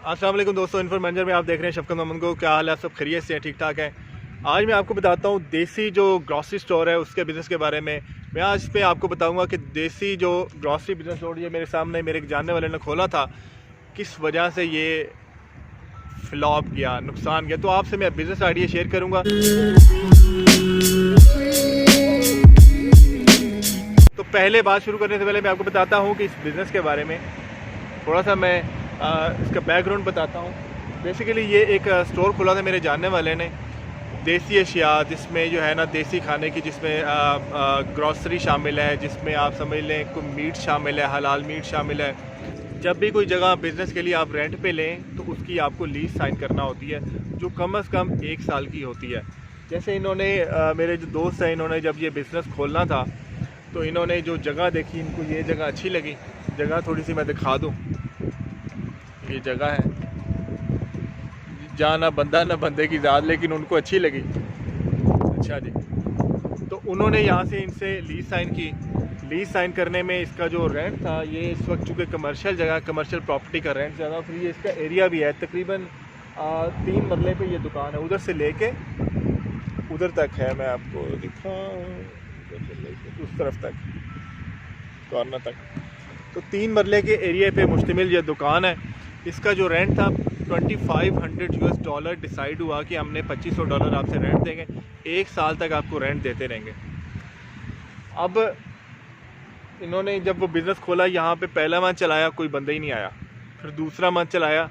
अस्सलाम वालेकुम दोस्तों, इन्फो मैनेजर में आप देख रहे हैं शफकत मोहम्मद को। क्या हाल है? सब खैरियत से हैं? ठीक ठाक है। आज मैं आपको बताता हूँ देसी जो ग्रॉसरी स्टोर है उसके बिज़नेस के बारे में। मैं आज पे आपको बताऊँगा कि देसी जो ग्रॉसरी बिज़नेस स्टोर ये मेरे सामने मेरे एक जानने वाले ने खोला था, किस वजह से ये फ्लॉप गया, नुकसान गया। तो आपसे मैं बिज़नेस आइडिया शेयर करूँगा। तो पहले बात शुरू करने से पहले मैं आपको बताता हूँ कि इस बिज़नेस के बारे में थोड़ा सा मैं इसका बैकग्राउंड बताता हूँ। बेसिकली ये एक स्टोर खोला था मेरे जानने वाले ने, देसी अशिया जिसमें जो है ना देसी खाने की, जिसमें ग्रॉसरी शामिल है, जिसमें आप समझ लें कोई मीट शामिल है, हलाल मीट शामिल है। जब भी कोई जगह बिज़नेस के लिए आप रेंट पे लें तो उसकी आपको लीज साइन करना होती है, जो कम से कम 1 साल की होती है। जैसे इन्होंने मेरे जो दोस्त हैं, इन्होंने जब ये बिज़नेस खोलना था तो इन्होंने जो जगह देखी, इनको ये जगह अच्छी लगी। जगह थोड़ी सी मैं दिखा दूँ, ये जगह है जहाँ ना बंदा ना बंदे की ज़ात, लेकिन उनको अच्छी लगी। अच्छा जी, तो उन्होंने यहाँ से इनसे लीज साइन की। लीज साइन करने में इसका जो रेंट था, ये इस वक्त चूँकि कमर्शियल जगह, कमर्शियल प्रॉपर्टी का रेंट ज़्यादा, फिर ये इसका एरिया भी है। तकरीबन 3 मरले पे ये दुकान है, उधर से लेके उधर तक है। मैं आपको दिखाऊँ, उस तरफ तक, कॉर्नर तक। तो 3 मरले के एरिया पे मुश्तमिल ये दुकान है। इसका जो रेंट था $2500 डिसाइड हुआ कि हमने $2500 आपसे रेंट देंगे, 1 साल तक आपको रेंट देते रहेंगे। अब इन्होंने जब वो बिज़नेस खोला, यहाँ पे पहला मंथ चलाया, कोई बंदा ही नहीं आया। फिर दूसरा मंथ चलाया,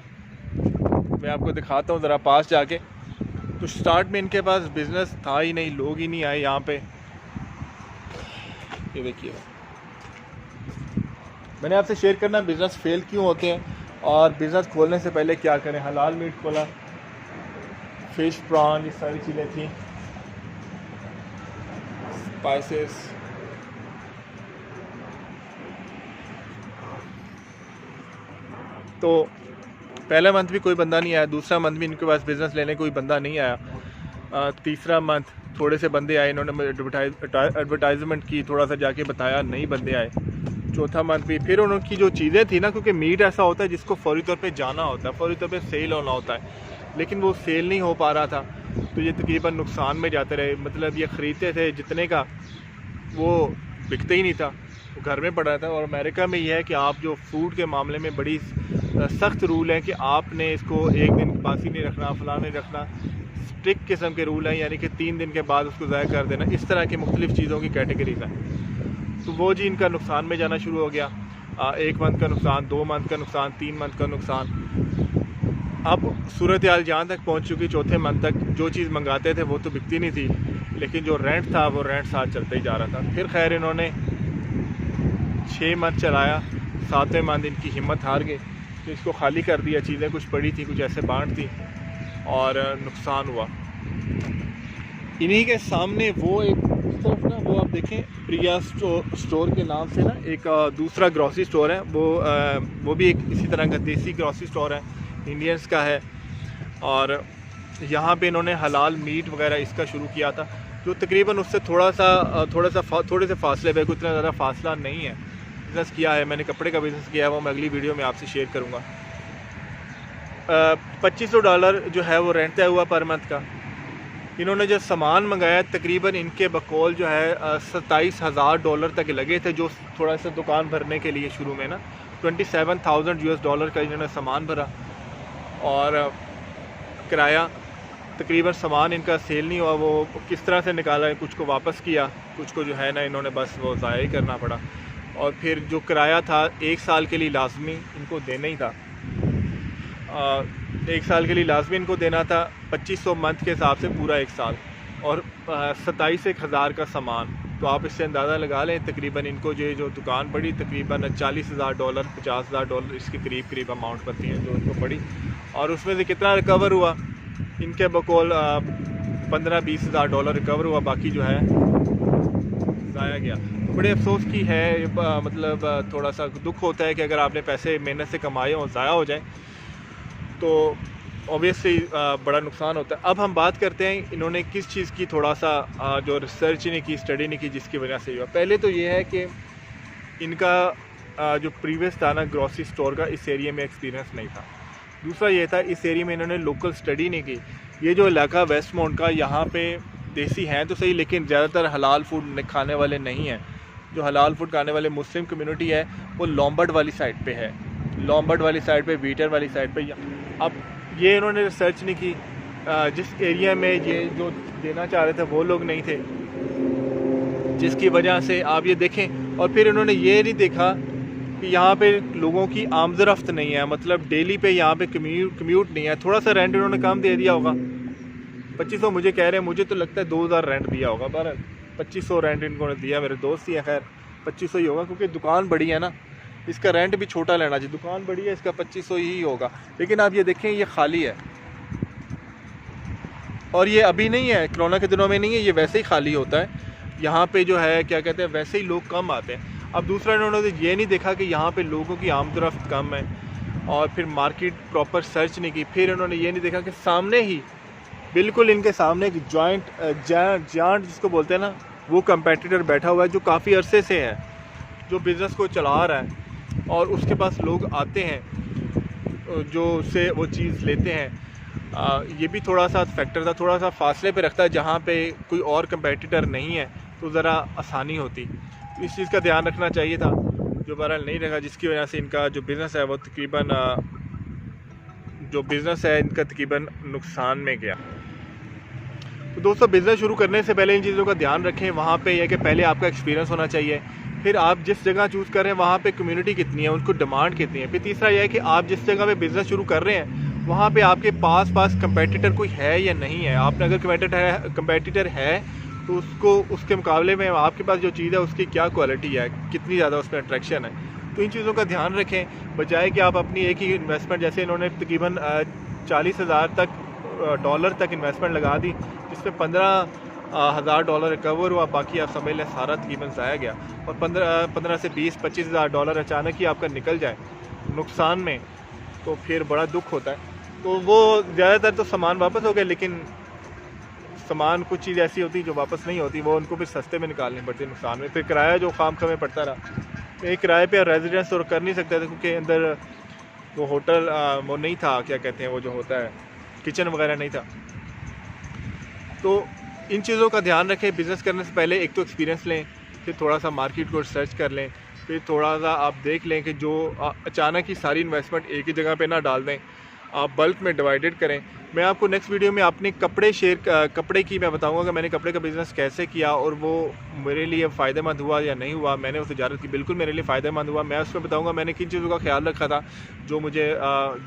मैं आपको दिखाता हूँ ज़रा पास जाके। तो स्टार्ट में इनके पास बिज़नेस था ही नहीं, लोग ही नहीं आए यहाँ पे। ये देखिए, मैंने आपसे शेयर करना बिज़नेस फेल क्यों होते हैं और बिज़नेस खोलने से पहले क्या करें। हलाल मीट खोला, फ़िश, प्रॉन, ये सारी चीज़ें थी, स्पाइसेस। तो पहला मंथ भी कोई बंदा नहीं आया, दूसरा मंथ भी इनके पास बिज़नेस लेने कोई बंदा नहीं आया। तीसरा मंथ थोड़े से बंदे आए, इन्होंने एडवर्टाइजमेंट की, थोड़ा सा जाके बताया, नहीं बंदे आए। चौथा मंथ भी फिर उनकी जो चीज़ें थी ना, क्योंकि मीट ऐसा होता है जिसको फौरी तौर पे जाना होता है, फौरी तौर पे सेल होना होता है, लेकिन वो सेल नहीं हो पा रहा था। तो ये तकरीबन नुकसान में जाते रहे। मतलब ये ख़रीदते थे जितने का, वो बिकते ही नहीं था, वो घर में पड़ा था। और अमेरिका में ये है कि आप जो फूड के मामले में बड़ी सख्त रूल हैं कि आपने इसको 1 दिन बासी नहीं रखना, फलां नहीं रखना, स्ट्रिक्ट किस्म के रूल हैं, यानी कि 3 दिन के बाद उसको ज़ाया कर देना। इस तरह की मुख्तलिफ़ चीज़ों की कैटेगरीज हैं। तो वो जी इनका नुकसान में जाना शुरू हो गया। 1 मंथ का नुकसान, 2 मंथ का नुकसान, 3 मंथ का नुकसान। अब सूरत हाल जहाँ तक पहुँच चुकी, चौथे मंथ तक जो चीज़ मंगाते थे वो तो बिकती नहीं थी, लेकिन जो रेंट था वो रेंट साथ चलते ही जा रहा था। फिर खैर इन्होंने 6 मंथ चलाया, 7वें मंथ इनकी हिम्मत हार गई, तो इसको खाली कर दिया। चीज़ें कुछ पड़ी थी, कुछ ऐसे बांट थी, और नुकसान हुआ। इन्हीं के सामने वो एक तरफ ना, वो आप देखें, प्रिया स्टोर के नाम से ना एक दूसरा ग्रॉसरी स्टोर है। वो भी एक इसी तरह का देसी ग्रॉसरी स्टोर है, इंडियंस का है। और यहाँ पे इन्होंने हलाल मीट वगैरह इसका शुरू किया था, जो तकरीबन उससे थोड़े से फासले पे, कोई इतना ज़्यादा फासला नहीं है। बिज़नेस किया है मैंने, कपड़े का बिज़नेस किया है, वो मैं अगली वीडियो में आपसे शेयर करूँगा। $2500 जो है वो रेंट तय हुआ पर मंथ का। इन्होंने जो सामान मंगाया, तकरीबन इनके बकौल जो है $27,000 तक लगे थे, जो थोड़ा सा दुकान भरने के लिए शुरू में ना। $27,000 का इन्होंने सामान भरा, और किराया तकरीबन सामान इनका सेल नहीं हुआ। वो किस तरह से निकाला है, कुछ को वापस किया, कुछ को जो है ना इन्होंने बस वो ज़ाया ही करना पड़ा। और फिर जो किराया था 1 साल के लिए लाजमी इनको देना ही था, 1 साल के लिए लाजमी इनको देना था। 2500 मंथ के हिसाब से पूरा 1 साल, और 27,000 का सामान। तो आप इससे अंदाज़ा लगा लें, तकरीबन इनको जो दुकान पड़ी, तकरीबन $40,000, $50,000 इसके करीब अमाउंट बनती है जो इनको पड़ी। और उसमें से कितना रिकवर हुआ, इनके बकौल $15-20,000 रिकवर हुआ, बाकी जो है ज़ाया गया। बड़े अफसोस की है, मतलब थोड़ा सा दुख होता है कि अगर आपने पैसे मेहनत से कमाए और ज़ाया हो जाए तो ऑब्वियसली बड़ा नुकसान होता है। अब हम बात करते हैं इन्होंने किस चीज़ की थोड़ा सा जो रिसर्च नहीं की, स्टडी नहीं की, जिसकी वजह से हुआ। पहले तो ये है कि इनका जो प्रीवियस था ना ग्रॉसरी स्टोर का, इस एरिया में एक्सपीरियंस नहीं था। दूसरा ये था इस एरिया में इन्होंने लोकल स्टडी नहीं की। ये जो इलाका वेस्टमाउंट का, यहाँ पे देसी हैं तो सही, लेकिन ज़्यादातर हलाल फूड खाने वाले नहीं हैं। जो हलाल फूड खाने वाले मुस्लिम कम्युनिटी है वो लॉम्बर्ड वाली साइड पे है, लॉम्बर्ड वाली साइड पे, वीटर वाली साइड पे। अब ये इन्होंने रिसर्च नहीं की, जिस एरिया में ये जो देना चाह रहे थे वो लोग नहीं थे, जिसकी वजह से आप ये देखें। और फिर इन्होंने ये नहीं देखा कि यहाँ पे लोगों की आमदरफ्त नहीं है, मतलब डेली पे यहाँ पे कम्यूट नहीं है। थोड़ा सा रेंट इन्होंने कम दे दिया होगा, 2500 मुझे कह रहे हैं, मुझे तो लगता है 2000 रेंट दिया होगा। बहरहाल 2500 रेंट इन्होंने दिया, मेरे दोस्त ही है, खैर 2500 ही होगा क्योंकि दुकान बड़ी है ना, इसका रेंट भी छोटा लेना चाहिए। दुकान बड़ी है, इसका 2500 ही होगा। लेकिन आप ये देखें ये खाली है, और ये अभी नहीं है, कोरोना के दिनों में नहीं है, ये वैसे ही खाली होता है। यहाँ पे जो है क्या कहते हैं, वैसे ही लोग कम आते हैं। अब दूसरा इन्होंने ये नहीं देखा कि यहाँ पे लोगों की आमदरफ्त कम है, और फिर मार्केट प्रॉपर सर्च नहीं की। फिर इन्होंने ये नहीं देखा कि सामने ही, बिल्कुल इनके सामने एक जायंट जिसको बोलते हैं ना, वो कंपेटिटर बैठा हुआ है जो काफ़ी अरसे से है, जो बिज़नेस को चला रहा है, और उसके पास लोग आते हैं जो से वो चीज़ लेते हैं। ये भी थोड़ा सा फैक्टर था, थोड़ा सा फासले पे रखता है जहाँ पे कोई और कंपेटिटर नहीं है, तो ज़रा आसानी होती। तो इस चीज़ का ध्यान रखना चाहिए था, जो बहरहाल नहीं रखा, जिसकी वजह से इनका जो बिज़नेस है वो तकरीबन इनका तकरीबन नुकसान में गया। तो दोस्तों, बिज़नेस शुरू करने से पहले इन चीज़ों का ध्यान रखें। वहाँ पे यह कि पहले आपका एक्सपीरियंस होना चाहिए, फिर आप जिस जगह चूज़ कर रहे हैं वहाँ पे कम्युनिटी कितनी है, उनको डिमांड कितनी है। फिर तीसरा यह है कि आप जिस जगह पे बिज़नेस शुरू कर रहे हैं वहाँ पे आपके पास कंपेटिटर कोई है या नहीं है। आपने अगर कंपेटिटर है तो उसके मुकाबले में आपके पास जो चीज़ है उसकी क्या क्वालिटी है, कितनी ज़्यादा उसमें अट्रैक्शन है। तो इन चीज़ों का ध्यान रखें, बजाय कि आप अपनी एक ही इन्वेस्टमेंट, जैसे इन्होंने तकरीबन 40,000 डॉलर तक इन्वेस्टमेंट लगा दी, जिसमें $15,000 रिकवर हुआ, बाकी आप समझ लें सारा तकरीबन ज़ाया गया। और 15 से 20-25 हज़ार डॉलर अचानक ही आपका निकल जाए नुकसान में, तो फिर बड़ा दुख होता है। तो वो ज़्यादातर तो सामान वापस हो गया, लेकिन सामान कुछ चीज़ ऐसी होती है जो वापस नहीं होती, वो उनको फिर सस्ते में निकालनी पड़ती है नुकसान में। फिर किराया जो खाम खा में पड़ता रहा, एक किराए पे रेजिडेंस और कर नहीं सकते थे क्योंकि अंदर वो होटल वो नहीं था, क्या कहते हैं वो जो होता है किचन वगैरह नहीं था। तो इन चीज़ों का ध्यान रखें। बिज़नेस करने से पहले एक तो एक्सपीरियंस लें, फिर थोड़ा सा मार्केट को रिसर्च कर लें, फिर थोड़ा सा आप देख लें कि जो अचानक ही सारी इन्वेस्टमेंट एक ही जगह पे ना डाल दें, आप बल्क में डिवाइडेड करें। मैं आपको नेक्स्ट वीडियो में अपने कपड़े की मैं बताऊंगा कि मैंने कपड़े का बिज़नेस कैसे किया और वो मेरे लिए फ़ायदेमंद हुआ या नहीं हुआ। मैंने उस तजारत की, बिल्कुल मेरे लिए फ़ायदेमंद हुआ। मैं उसमें बताऊंगा मैंने किन चीज़ों का ख्याल रखा था जो मुझे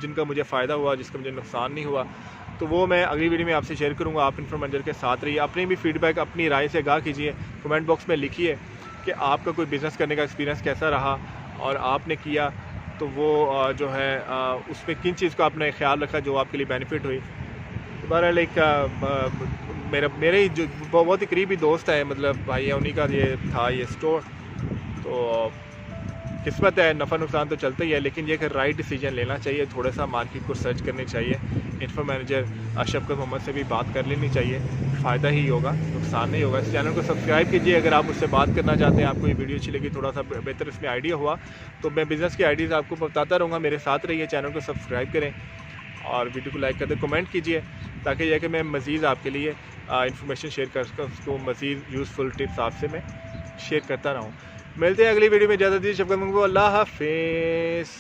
जिनका मुझे फ़ायदा हुआ, जिसका मुझे नुकसान नहीं हुआ। तो वो मैं अगली वीडियो में आपसे शेयर करूँगा। आप इन्फॉर्मेंजर के साथ रहिए। अपनी भी फीडबैक अपनी राय से आगाह कीजिए, कमेंट बॉक्स में लिखिए कि आपका कोई बिज़नेस करने का एक्सपीरियंस कैसा रहा और आपने किया तो वो जो है उसमें किन चीज़ का आपने ख्याल रखा जो आपके लिए बेनिफिट हुई। तो बहरहाल एक मेरे ही जो बहुत ही करीबी दोस्त है, मतलब भाई है, उन्हीं का ये था ये स्टोर। तो किस्मत है, नफ़ा नुकसान तो चलता ही है, लेकिन ये कि राइट डिसीजन लेना चाहिए, थोड़ा सा मार्केट को सर्च करनी चाहिए। इन्फो मैनेजर शफकत मोहम्मद से भी बात कर लेनी चाहिए, फ़ायदा ही होगा, नुकसान नहीं होगा। इस चैनल को सब्सक्राइब कीजिए अगर आप मुझसे बात करना चाहते हैं, आपको ये वीडियो अच्छी लगी, थोड़ा सा बेहतर इसमें आइडिया हुआ तो मैं बिज़नेस की आइडियाज़ आपको बताता रहूँगा। मेरे साथ रहिए, चैनल को सब्सक्राइब करें और वीडियो को लाइक कर दें, कमेंट कीजिए ताकि यह कि मैं मज़ीद आपके लिए इन्फॉर्मेशन शेयर कर सकूँ, उसको मज़ीद यूज़फुल टिप्स आपसे मैं शेयर करता रहूँ। मिलते हैं अगली वीडियो में। ज़्यादा दीजिए शफकत को, अल्लाह हाफ़िज़।